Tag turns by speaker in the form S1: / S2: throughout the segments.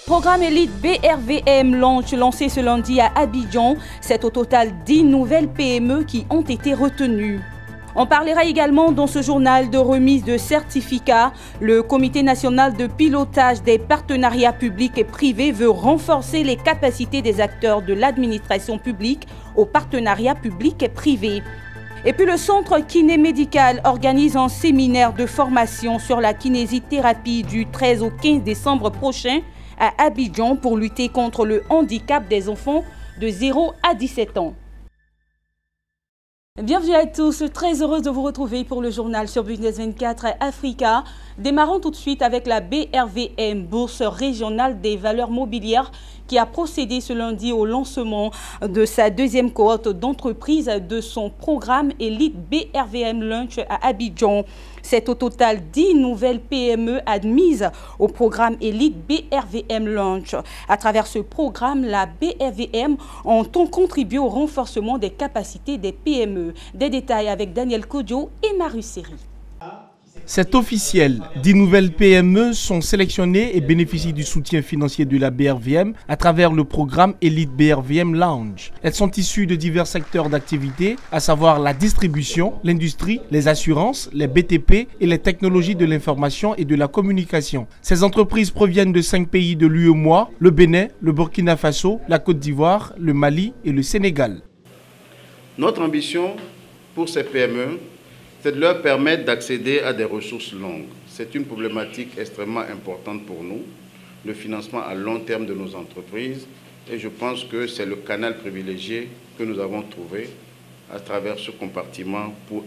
S1: Programme Élite BRVM lancé ce lundi à Abidjan. C'est au total 10 nouvelles PME qui ont été retenues. On parlera également dans ce journal de remise de certificats. Le Comité national de pilotage des partenariats publics et privés veut renforcer les capacités des acteurs de l'administration publique aux partenariats publics et privés. Et puis le Centre Kiné Médical organise un séminaire de formation sur la kinésithérapie du 13 au 15 décembre prochain à Abidjan pour lutter contre le handicap des enfants de 0 à 17 ans. Bienvenue à tous, très heureuse de vous retrouver pour le journal sur Business 24 Africa. Démarrons tout de suite avec la BRVM, Bourse régionale des valeurs mobilières, qui a procédé ce lundi au lancement de sa deuxième cohorte d'entreprise de son programme Elite BRVM Launch à Abidjan. C'est au total 10 nouvelles PME admises au programme Elite BRVM Launch. À travers ce programme, la BRVM entend contribuer au renforcement des capacités des PME. Des détails avec Daniel Kodjo et Marus Seri.
S2: C'est officiel, 10 nouvelles PME sont sélectionnées et bénéficient du soutien financier de la BRVM à travers le programme Elite BRVM Lounge. Elles sont issues de divers secteurs d'activité, à savoir la distribution, l'industrie, les assurances, les BTP et les technologies de l'information et de la communication. Ces entreprises proviennent de 5 pays de l'UEMOA, le Bénin, le Burkina Faso, la Côte d'Ivoire, le Mali et le Sénégal.
S3: Notre ambition pour ces PME, c'est de leur permettre d'accéder à des ressources longues. C'est une problématique extrêmement importante pour nous, le financement à long terme de nos entreprises. Et je pense que c'est le canal privilégié que nous avons trouvé à travers ce compartiment pour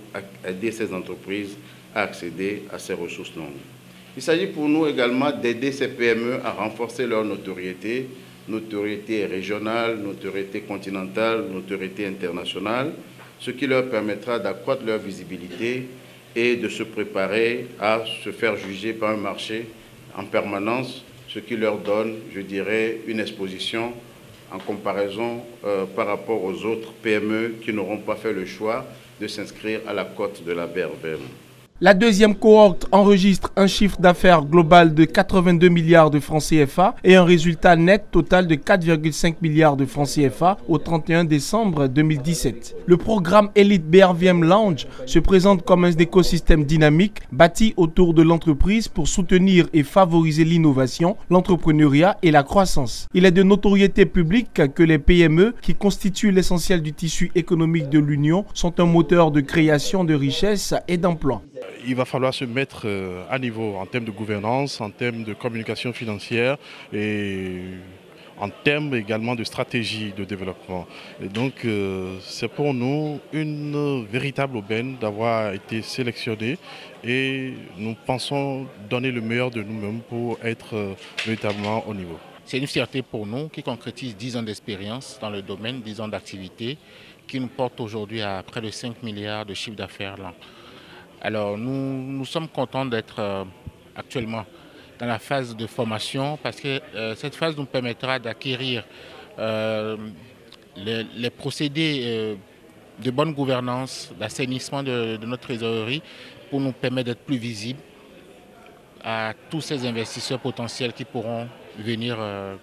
S3: aider ces entreprises à accéder à ces ressources longues. Il s'agit pour nous également d'aider ces PME à renforcer leur notoriété régionale, notoriété continentale, notoriété internationale, ce qui leur permettra d'accroître leur visibilité et de se préparer à se faire juger par un marché en permanence, ce qui leur donne, je dirais, une exposition en comparaison par rapport aux autres PME qui n'auront pas fait le choix de s'inscrire à la cote de la BRVM.
S2: La deuxième cohorte enregistre un chiffre d'affaires global de 82 milliards de francs CFA et un résultat net total de 4,5 milliards de francs CFA au 31 décembre 2017. Le programme Elite BRVM Lounge se présente comme un écosystème dynamique bâti autour de l'entreprise pour soutenir et favoriser l'innovation, l'entrepreneuriat et la croissance. Il est de notoriété publique que les PME, qui constituent l'essentiel du tissu économique de l'Union, sont un moteur de création de richesses et d'emplois.
S4: Il va falloir se mettre à niveau en termes de gouvernance, en termes de communication financière et en termes également de stratégie de développement. Et donc c'est pour nous une véritable aubaine d'avoir été sélectionnés et nous pensons donner le meilleur de nous-mêmes pour être véritablement au niveau.
S5: C'est une fierté pour nous qui concrétise 10 ans d'expérience dans le domaine, 10 ans d'activité, qui nous porte aujourd'hui à près de 5 milliards de chiffre d'affaires là. Alors nous sommes contents d'être actuellement dans la phase de formation parce que cette phase nous permettra d'acquérir les procédés de bonne gouvernance, d'assainissement de notre trésorerie pour nous permettre d'être plus visibles à tous ces investisseurs potentiels qui pourront venir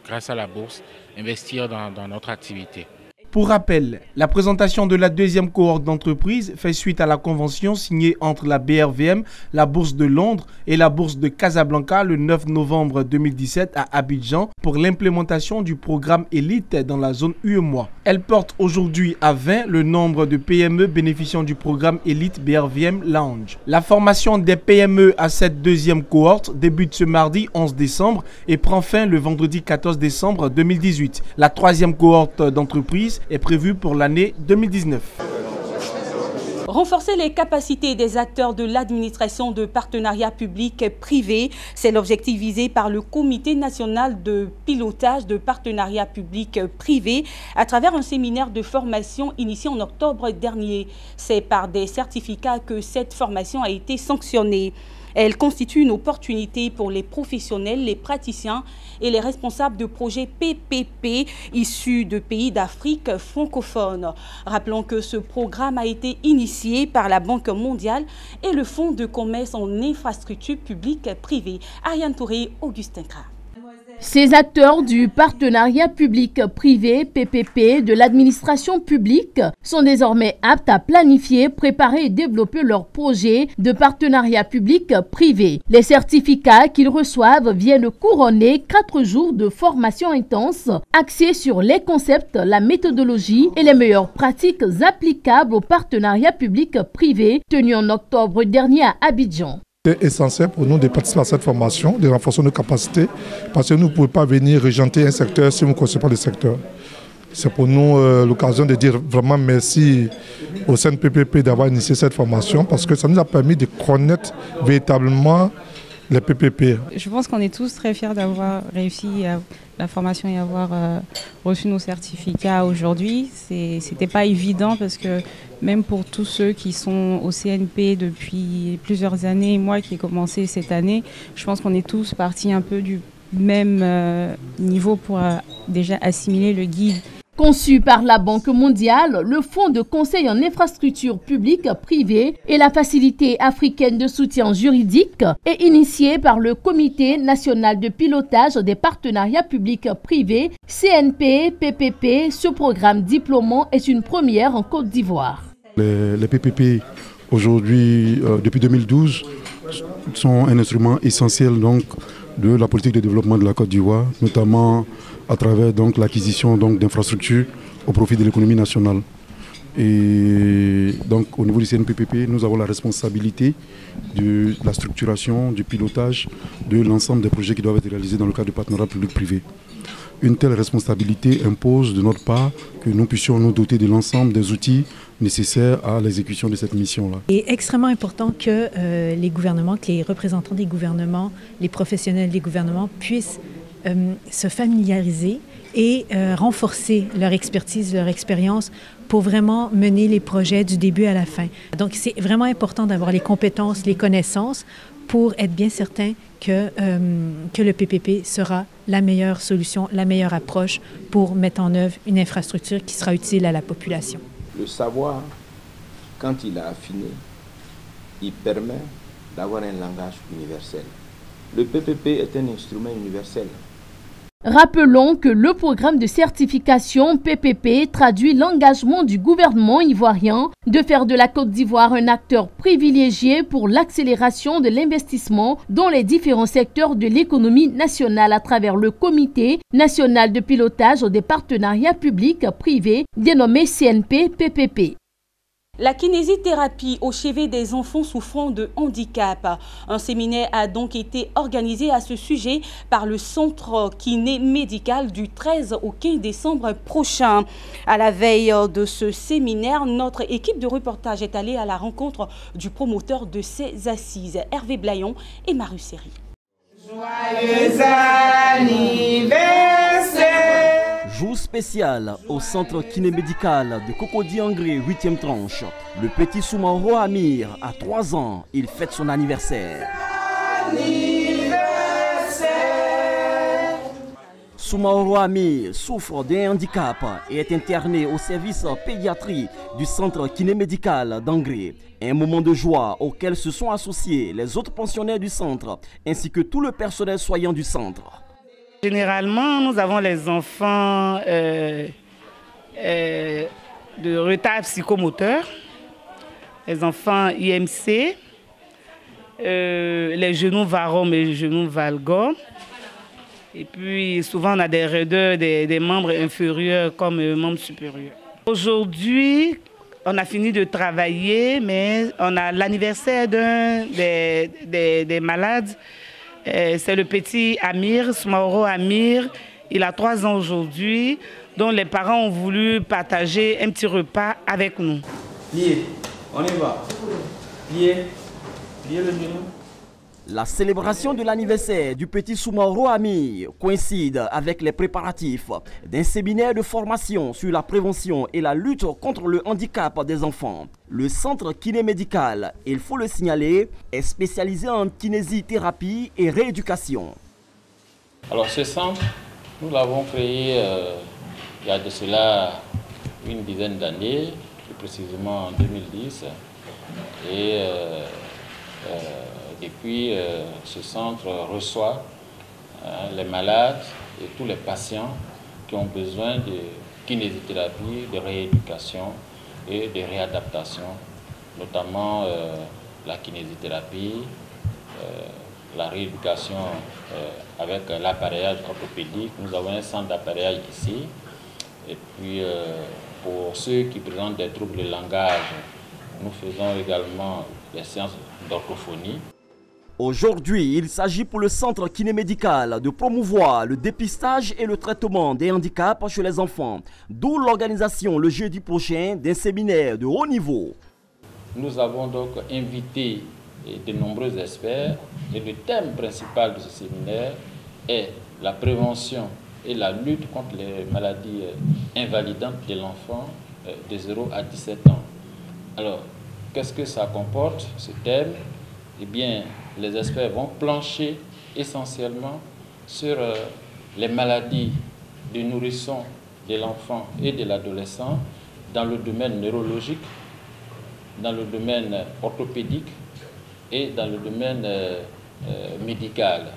S5: grâce à la bourse investir dans notre activité.
S2: Pour rappel, la présentation de la deuxième cohorte d'entreprises fait suite à la convention signée entre la BRVM, la Bourse de Londres et la Bourse de Casablanca le 9 novembre 2017 à Abidjan pour l'implémentation du programme Elite dans la zone UEMOA. Elle porte aujourd'hui à 20 le nombre de PME bénéficiant du programme Elite BRVM Lounge. La formation des PME à cette deuxième cohorte débute ce mardi 11 décembre et prend fin le vendredi 14 décembre 2018. La troisième cohorte d'entreprises est prévu pour l'année 2019.
S1: Renforcer les capacités des acteurs de l'administration de partenariat public-privé, c'est l'objectif visé par le Comité national de pilotage de partenariat public-privé à travers un séminaire de formation initié en octobre dernier. C'est par des certificats que cette formation a été sanctionnée. Elle constitue une opportunité pour les professionnels, les praticiens et les responsables de projets PPP issus de pays d'Afrique francophone. Rappelons que ce programme a été initié par la Banque mondiale et le Fonds de commerce en infrastructure publique privée. Ariane Touré, Augustin Kra.
S6: Ces acteurs du partenariat public-privé, PPP, de l'administration publique sont désormais aptes à planifier, préparer et développer leurs projets de partenariat public-privé. Les certificats qu'ils reçoivent viennent couronner 4 jours de formation intense axée sur les concepts, la méthodologie et les meilleures pratiques applicables au partenariat public-privé tenu en octobre dernier à Abidjan.
S7: C'est essentiel pour nous de participer à cette formation, de renforcer nos capacités, parce que nous ne pouvons pas venir régenter un secteur si nous ne connaissons pas le secteur. C'est pour nous l'occasion de dire vraiment merci au CNPPP d'avoir initié cette formation, parce que ça nous a permis de connaître véritablement les PPP.
S8: Je pense qu'on est tous très fiers d'avoir réussi à la formation et avoir reçu nos certificats aujourd'hui. C'était pas évident parce que même pour tous ceux qui sont au CNP depuis plusieurs années, moi qui ai commencé cette année, je pense qu'on est tous partis un peu du même niveau pour déjà assimiler le guide.
S6: Conçu par la Banque mondiale, le Fonds de conseil en infrastructure publique privée et la Facilité africaine de soutien juridique est initié par le Comité national de pilotage des partenariats publics privés, CNP-PPP. Ce programme diplômant est une première en Côte d'Ivoire.
S9: Les PPP, aujourd'hui, depuis 2012, sont un instrument essentiel donc, de la politique de développement de la Côte d'Ivoire, notamment à travers l'acquisition d'infrastructures au profit de l'économie nationale. Et donc au niveau du CNPPP, nous avons la responsabilité de la structuration, du pilotage de l'ensemble des projets qui doivent être réalisés dans le cadre du partenariat public-privé. Une telle responsabilité impose de notre part que nous puissions nous doter de l'ensemble des outils nécessaires à l'exécution de cette mission-là.
S10: Il est extrêmement important que les gouvernements, que les représentants des gouvernements, les professionnels des gouvernements puissent se familiariser et renforcer leur expertise, leur expérience pour vraiment mener les projets du début à la fin. Donc c'est vraiment important d'avoir les compétences, les connaissances pour être bien certain que le PPP sera la meilleure solution, la meilleure approche pour mettre en œuvre une infrastructure qui sera utile à la population.
S11: Le savoir, quand il a affiné, il permet d'avoir un langage universel. Le PPP est un instrument universel.
S6: Rappelons que le programme de certification PPP traduit l'engagement du gouvernement ivoirien de faire de la Côte d'Ivoire un acteur privilégié pour l'accélération de l'investissement dans les différents secteurs de l'économie nationale à travers le Comité national de pilotage des partenariats publics-privés dénommé CNP-PPP.
S1: La kinésithérapie au chevet des enfants souffrant de handicap. Un séminaire a donc été organisé à ce sujet par le Centre kiné médical du 13 au 15 décembre prochain. À la veille de ce séminaire, notre équipe de reportage est allée à la rencontre du promoteur de ces assises, Hervé Blayon et Maru Seri.
S12: Joyeux anniversaire!
S13: Jour spécial au centre kinémédical de Cocody-Angré, 8e tranche. Le petit Soumaoro Amir a 3 ans, il fête son anniversaire. Soumaoro Amir souffre d'un handicap et est interné au service pédiatrie du centre kinémédical d'Angré. Un moment de joie auquel se sont associés les autres pensionnaires du centre ainsi que tout le personnel soignant du centre.
S12: Généralement, nous avons les enfants de retard psychomoteur, les enfants IMC, les genoux varome et les genoux valgum. Et puis souvent on a des raideurs des membres inférieurs comme membres supérieurs. Aujourd'hui, on a fini de travailler, mais on a l'anniversaire d'un des malades. C'est le petit Amir, Soumaoro Amir. Il a 3 ans aujourd'hui, dont les parents ont voulu partager un petit repas avec nous.
S14: On y va. Pliez le genou.
S13: La célébration de l'anniversaire du petit Soumaro Ami coïncide avec les préparatifs d'un séminaire de formation sur la prévention et la lutte contre le handicap des enfants. Le centre kinémédical, il faut le signaler, est spécialisé en kinésithérapie et rééducation.
S15: Alors ce centre, nous l'avons créé il y a de cela une dizaine d'années, plus précisément en 2010. Et depuis, ce centre reçoit les malades et tous les patients qui ont besoin de kinésithérapie, de rééducation et de réadaptation, notamment la kinésithérapie, la rééducation avec l'appareillage orthopédique. Nous avons un centre d'appareillage ici. Et puis, pour ceux qui présentent des troubles de langage, nous faisons également les séances d'orthophonie.
S13: Aujourd'hui, il s'agit pour le centre kinémédical de promouvoir le dépistage et le traitement des handicaps chez les enfants, d'où l'organisation le jeudi prochain d'un séminaire de haut niveau.
S15: Nous avons donc invité de nombreux experts et le thème principal de ce séminaire est la prévention et la lutte contre les maladies invalidantes de l'enfant de 0 à 17 ans. Alors, qu'est-ce que ça comporte, ce thème? Eh bien, les experts vont plancher essentiellement sur les maladies du nourrisson, de l'enfant et de l'adolescent dans le domaine neurologique, dans le domaine orthopédique et dans le domaine médical.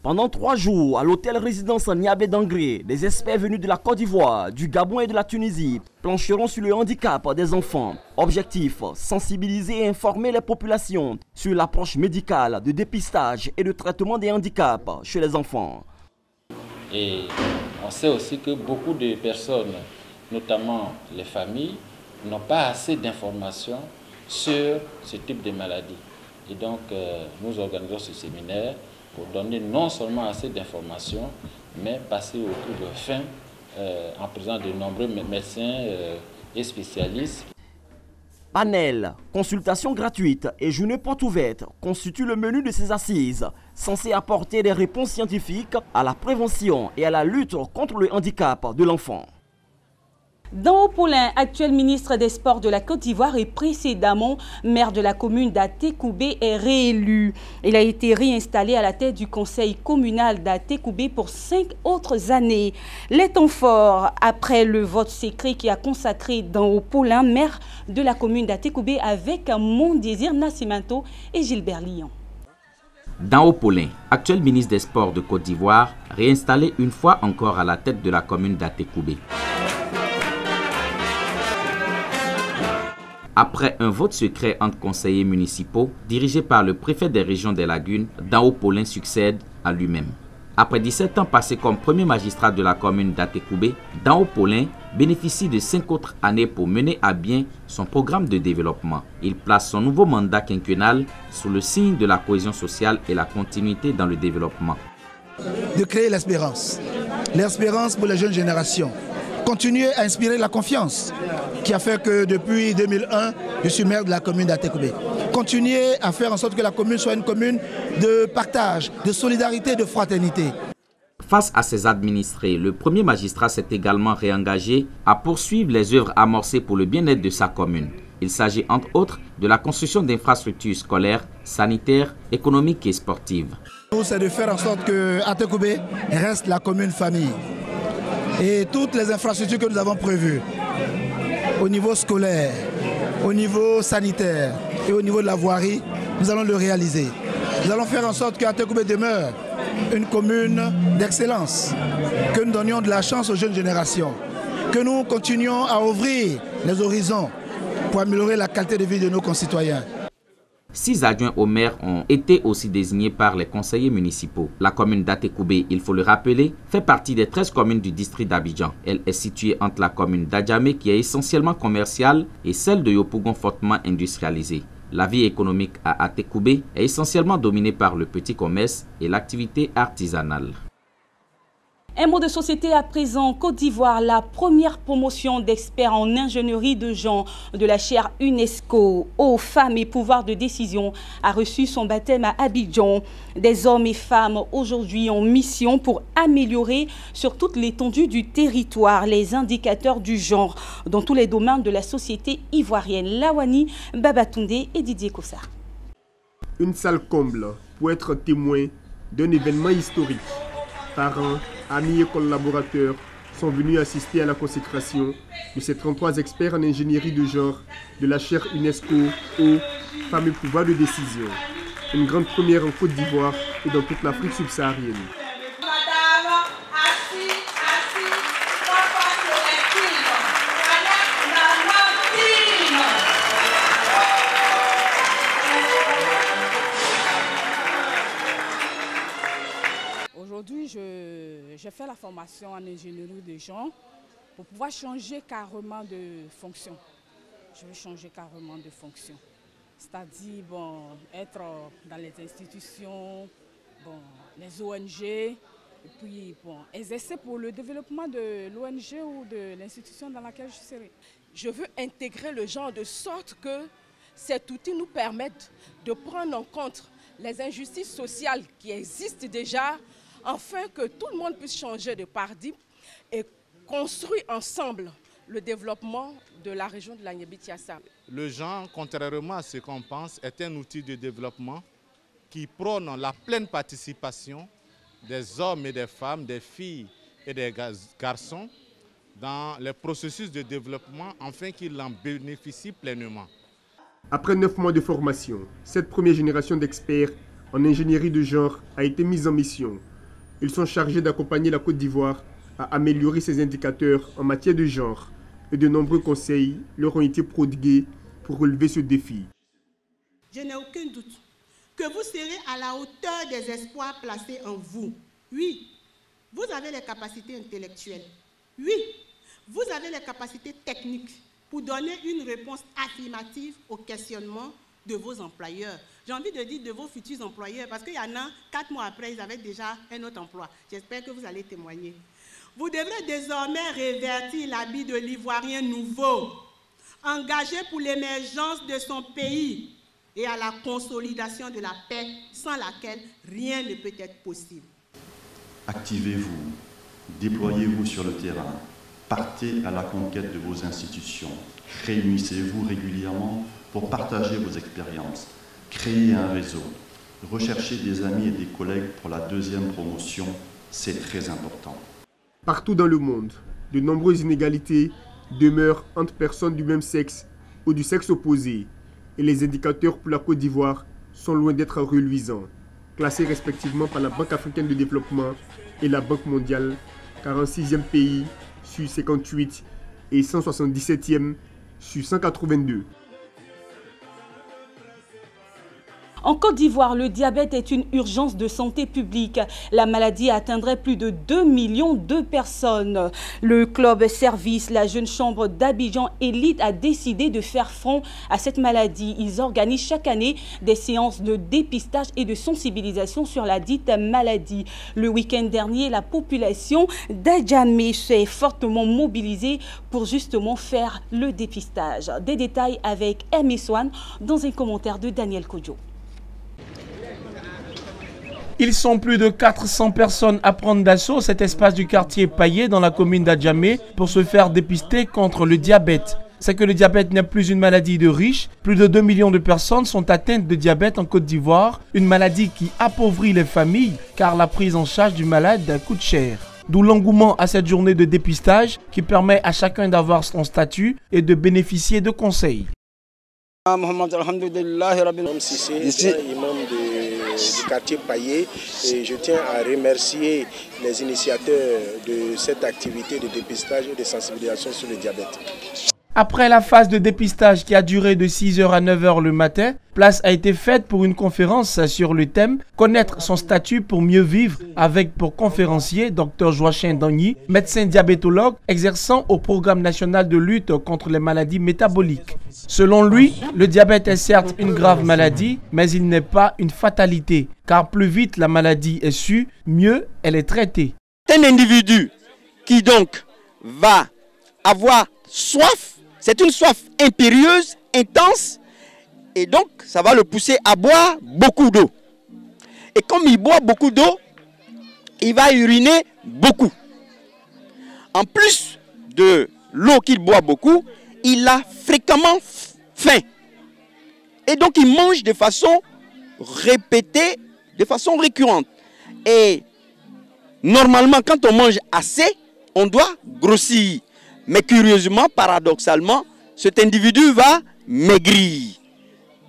S13: Pendant 3 jours, à l'hôtel-résidence Niabé d'Angré, des experts venus de la Côte d'Ivoire, du Gabon et de la Tunisie plancheront sur le handicap des enfants. Objectif, sensibiliser et informer les populations sur l'approche médicale de dépistage et de traitement des handicaps chez les enfants.
S15: Et on sait aussi que beaucoup de personnes, notamment les familles, n'ont pas assez d'informations sur ce type de maladie. Et donc, nous organisons ce séminaire pour donner non seulement assez d'informations, mais passer au coup de fin en présence de nombreux médecins et spécialistes.
S13: Panel, consultation gratuite et journée porte ouverte constituent le menu de ces assises, censées apporter des réponses scientifiques à la prévention et à la lutte contre le handicap de l'enfant.
S1: Dao Paulin, actuel ministre des Sports de la Côte d'Ivoire et précédemment maire de la commune d'Atekoubé, est réélu. Il a été réinstallé à la tête du conseil communal d'Atekoubé pour 5 autres années. Les temps forts après le vote secret qui a consacré Dao Paulin, maire de la commune d'Atekoubé, avec Mon Désir Nascimento et Gilbert Lyon.
S16: Dao Paulin, actuel ministre des Sports de Côte d'Ivoire, réinstallé une fois encore à la tête de la commune d'Atekoubé. Après un vote secret entre conseillers municipaux dirigé par le préfet des régions des Lagunes, Dao Paulin succède à lui-même. Après 17 ans passés comme premier magistrat de la commune d'Atekoubé, Dao Paulin bénéficie de 5 autres années pour mener à bien son programme de développement. Il place son nouveau mandat quinquennal sous le signe de la cohésion sociale et la continuité dans le développement.
S17: De créer l'espérance pour les jeunes générations. Continuer à inspirer la confiance qui a fait que depuis 2001, je suis maire de la commune d'Atekoubé. Continuer à faire en sorte que la commune soit une commune de partage, de solidarité, de fraternité.
S16: Face à ses administrés, le premier magistrat s'est également réengagé à poursuivre les œuvres amorcées pour le bien-être de sa commune. Il s'agit entre autres de la construction d'infrastructures scolaires, sanitaires, économiques et sportives.
S17: C'est de faire en sorte que Atekoubé reste la commune famille. Et toutes les infrastructures que nous avons prévues, au niveau scolaire, au niveau sanitaire et au niveau de la voirie, nous allons le réaliser. Nous allons faire en sorte qu'Atekoubé demeure une commune d'excellence, que nous donnions de la chance aux jeunes générations, que nous continuions à ouvrir les horizons pour améliorer la qualité de vie de nos concitoyens.
S16: 6 adjoints au maire ont été aussi désignés par les conseillers municipaux. La commune d'Atekoubé, il faut le rappeler, fait partie des 13 communes du district d'Abidjan. Elle est située entre la commune d'Adjamé, qui est essentiellement commerciale, et celle de Yopougon, fortement industrialisée. La vie économique à Atekoubé est essentiellement dominée par le petit commerce et l'activité artisanale.
S1: Un mot de société à présent. Côte d'Ivoire, la première promotion d'experts en ingénierie de genre de la chaire UNESCO aux femmes et pouvoir de décision a reçu son baptême à Abidjan. Des hommes et femmes aujourd'hui en mission pour améliorer sur toute l'étendue du territoire les indicateurs du genre dans tous les domaines de la société ivoirienne. Lawani, Babatunde et Didier Kossar.
S18: Une salle comble pour être témoin d'un événement historique. Parents, amis et collaborateurs sont venus assister à la consécration de ces 33 experts en ingénierie de genre de la chaire UNESCO aux femmes et pouvoir de décision. Une grande première en Côte d'Ivoire et dans toute l'Afrique subsaharienne.
S19: Aujourd'hui, j'ai fait la formation en ingénierie de genre pour pouvoir changer carrément de fonction. Je vais changer carrément de fonction. C'est-à-dire être dans les institutions, les ONG, et puis exercer pour le développement de l'ONG ou de l'institution dans laquelle je serai. Je veux intégrer le genre de sorte que cet outil nous permette de prendre en compte les injustices sociales qui existent déjà, afin que tout le monde puisse changer de paradigme et construire ensemble le développement de la région de l'Agnébitiassa.
S5: Le genre, contrairement à ce qu'on pense, est un outil de développement qui prône la pleine participation des hommes et des femmes, des filles et des garçons dans les processus de développement afin qu'ils en bénéficient pleinement.
S18: Après 9 mois de formation, cette première génération d'experts en ingénierie de genre a été mise en mission. Ils sont chargés d'accompagner la Côte d'Ivoire à améliorer ses indicateurs en matière de genre et de nombreux conseils leur ont été prodigués pour relever ce défi.
S20: Je n'ai aucun doute que vous serez à la hauteur des espoirs placés en vous. Oui, vous avez les capacités intellectuelles. Oui, vous avez les capacités techniques pour donner une réponse affirmative aux questionnements de vos employeurs. J'ai envie de dire de vos futurs employeurs, parce qu'il y en a 4 mois après, ils avaient déjà un autre emploi. J'espère que vous allez témoigner. Vous devrez désormais révertir l'habit de l'Ivoirien nouveau, engagé pour l'émergence de son pays et à la consolidation de la paix, sans laquelle rien ne peut être possible.
S21: Activez-vous, déployez-vous sur le terrain, partez à la conquête de vos institutions, réunissez-vous régulièrement pour partager vos expériences, créer un réseau, rechercher des amis et des collègues pour la deuxième promotion, c'est très important.
S18: Partout dans le monde, de nombreuses inégalités demeurent entre personnes du même sexe ou du sexe opposé, et les indicateurs pour la Côte d'Ivoire sont loin d'être reluisants, classés respectivement par la Banque africaine de développement et la Banque mondiale, 46e pays sur 58 et 177e sur 182.
S1: En Côte d'Ivoire, le diabète est une urgence de santé publique. La maladie atteindrait plus de 2 millions de personnes. Le club service, la jeune chambre d'Abidjan Élite a décidé de faire front à cette maladie. Ils organisent chaque année des séances de dépistage et de sensibilisation sur la dite maladie. Le week-end dernier, la population d'Adjamé s'est fortement mobilisée pour justement faire le dépistage. Des détails avec Hermé Swan dans un commentaire de Daniel Kodjo.
S2: Ils sont plus de 400 personnes à prendre d'assaut cet espace du quartier Paillé dans la commune d'Adjamé pour se faire dépister contre le diabète. C'est que le diabète n'est plus une maladie de riches. Plus de 2 millions de personnes sont atteintes de diabète en Côte d'Ivoire, une maladie qui appauvrit les familles car la prise en charge du malade coûte cher. D'où l'engouement à cette journée de dépistage qui permet à chacun d'avoir son statut et de bénéficier de conseils.
S22: Ici, imam du quartier Paillé, et je tiens à remercier les initiateurs de cette activité de dépistage et de sensibilisation sur le diabète.
S2: Après la phase de dépistage qui a duré de 6h à 9h le matin, place a été faite pour une conférence sur le thème « Connaître son statut pour mieux vivre » avec pour conférencier Dr Joachim Dagny, médecin diabétologue exerçant au programme national de lutte contre les maladies métaboliques. Selon lui, le diabète est certes une grave maladie, mais il n'est pas une fatalité, car plus vite la maladie est su, mieux elle est traitée.
S3: un individu qui donc va avoir soif, c'est une soif impérieuse, intense, et donc ça va le pousser à boire beaucoup d'eau. Et comme il boit beaucoup d'eau, il va uriner beaucoup. En plus de l'eau qu'il boit beaucoup, il a fréquemment faim. Et donc il mange de façon répétée, de façon récurrente. Et normalement, quand on mange assez, on doit grossir. Mais curieusement, paradoxalement, cet individu va maigrir.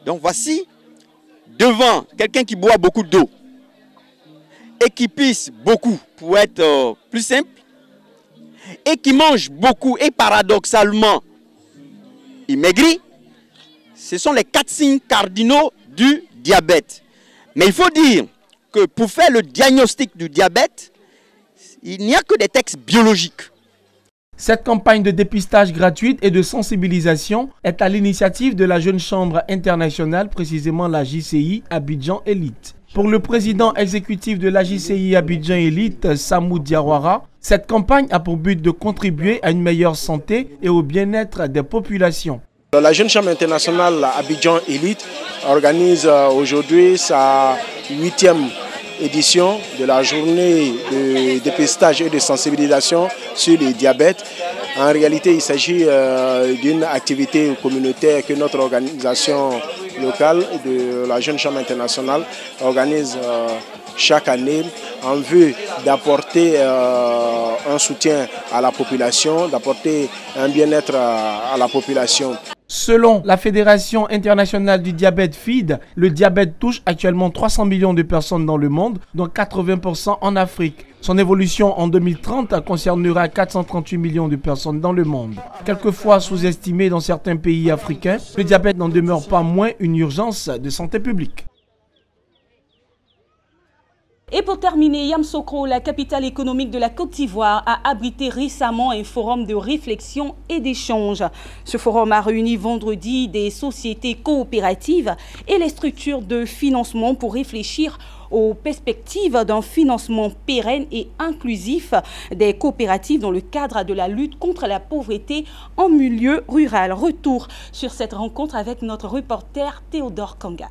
S3: Donc voici, devant quelqu'un qui boit beaucoup d'eau et qui pisse beaucoup, pour être plus simple, et qui mange beaucoup et paradoxalement, il maigrit. Ce sont les 4 signes cardinaux du diabète. Mais il faut dire que pour faire le diagnostic du diabète, il n'y a que des textes biologiques.
S2: Cette campagne de dépistage gratuite et de sensibilisation est à l'initiative de la Jeune Chambre internationale, précisément la JCI Abidjan Elite. Pour le président exécutif de la JCI Abidjan Elite, Samou Diawara, cette campagne a pour but de contribuer à une meilleure santé et au bien-être des populations.
S22: La Jeune Chambre internationale Abidjan Elite organise aujourd'hui sa 8e édition de la journée de dépistage et de sensibilisation sur le diabète. En réalité, il s'agit d'une activité communautaire que notre organisation locale de la Jeune Chambre internationale organise chaque année en vue d'apporter un soutien à la population, d'apporter un bien-être à la population.
S2: Selon la Fédération internationale du diabète FID, le diabète touche actuellement 300 millions de personnes dans le monde, dont 80% en Afrique. Son évolution en 2030 concernera 438 millions de personnes dans le monde. Quelquefois sous-estimé dans certains pays africains, le diabète n'en demeure pas moins une urgence de santé publique.
S1: Et pour terminer, Yamoussoukro, la capitale économique de la Côte d'Ivoire, a abrité récemment un forum de réflexion et d'échange. Ce forum a réuni vendredi des sociétés coopératives et les structures de financement pour réfléchir aux perspectives d'un financement pérenne et inclusif des coopératives dans le cadre de la lutte contre la pauvreté en milieu rural. Retour sur cette rencontre avec notre reporter Théodore Kanga.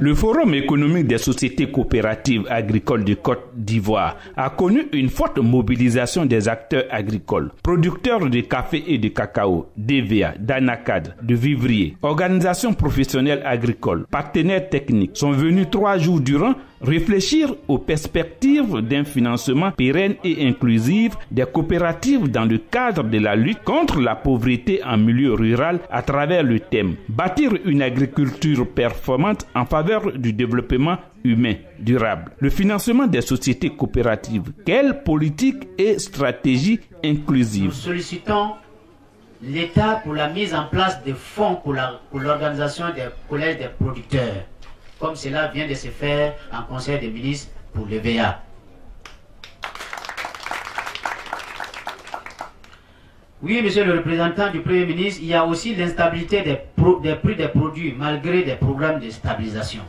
S4: Le Forum économique des sociétés coopératives agricoles de Côte d'Ivoire a connu une forte mobilisation des acteurs agricoles, producteurs de café et de cacao, d'EVA, d'Anacad, de vivriers, organisations professionnelles agricoles, partenaires techniques sont venus 3 jours durant réfléchir aux perspectives d'un financement pérenne et inclusif des coopératives dans le cadre de la lutte contre la pauvreté en milieu rural à travers le thème « Bâtir une agriculture performante en faveur du développement humain durable ». Le financement des sociétés coopératives, quelle politique et stratégie inclusive?
S23: Nous sollicitons l'État pour la mise en place de fonds pour l'organisation des collèges des producteurs, comme cela vient de se faire en Conseil des ministres pour l'EVA. Oui, monsieur le représentant du Premier ministre, il y a aussi l'instabilité des prix des produits malgré des programmes de stabilisation.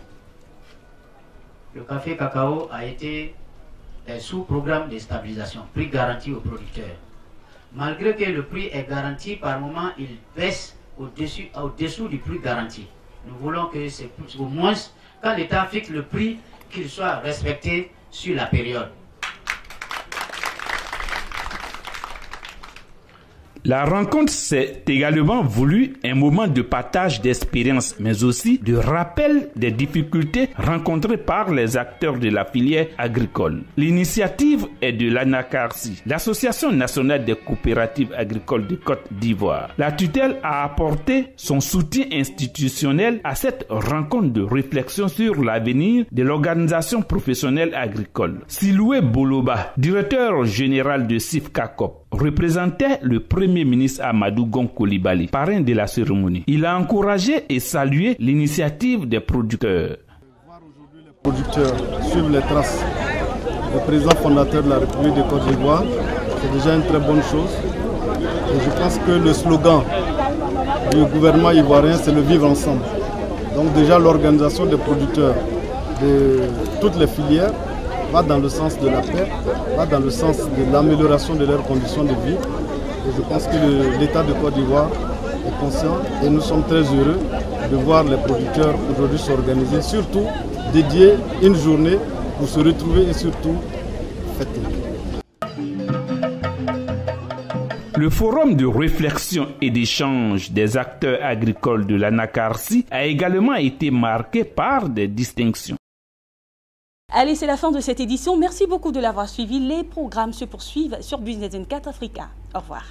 S23: Le café cacao a été sous programme de stabilisation, prix garanti aux producteurs. Malgré que le prix est garanti, par moment, il baisse au-dessous du prix garanti. Nous voulons que c'est au moins, quand l'État fixe le prix, qu'il soit respecté sur la période.
S4: La rencontre s'est également voulu un moment de partage d'expériences, mais aussi de rappel des difficultés rencontrées par les acteurs de la filière agricole. L'initiative est de l'ANACARCI, l'Association nationale des coopératives agricoles de Côte d'Ivoire. La tutelle a apporté son soutien institutionnel à cette rencontre de réflexion sur l'avenir de l'organisation professionnelle agricole. Siloué Boloba, directeur général de SIFCACOP, représentait le Premier ministre Amadou Gon Coulibaly, parrain de la cérémonie. Il a encouragé et salué l'initiative des producteurs.
S24: Les producteurs suivent les traces du président fondateur de la République de Côte d'Ivoire, c'est déjà une très bonne chose. Et je pense que le slogan du gouvernement ivoirien, c'est le vivre ensemble. Donc déjà l'organisation des producteurs de toutes les filières va dans le sens de la paix, va dans le sens de l'amélioration de leurs conditions de vie. Et je pense que l'État de Côte d'Ivoire est conscient et nous sommes très heureux de voir les producteurs aujourd'hui s'organiser, surtout dédier une journée pour se retrouver et surtout fêter.
S4: Le forum de réflexion et d'échange des acteurs agricoles de l'Anacarsi a également été marqué par des distinctions.
S1: Allez, c'est la fin de cette édition. Merci beaucoup de l'avoir suivi. Les programmes se poursuivent sur Business 24 Africa. Au revoir.